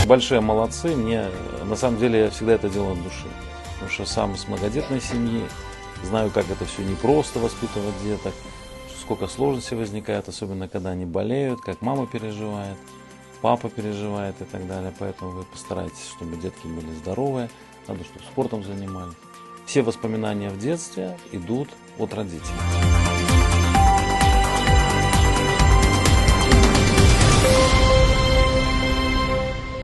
большие молодцы. Мне, на самом деле, я всегда это делаю от души. Потому что сам с многодетной семьи, знаю, как это все непросто воспитывать деток, сколько сложностей возникает, особенно когда они болеют, как мама переживает, папа переживает и так далее. Поэтому вы постарайтесь, чтобы детки были здоровые, надо, чтобы спортом занимались. Все воспоминания в детстве идут от родителей.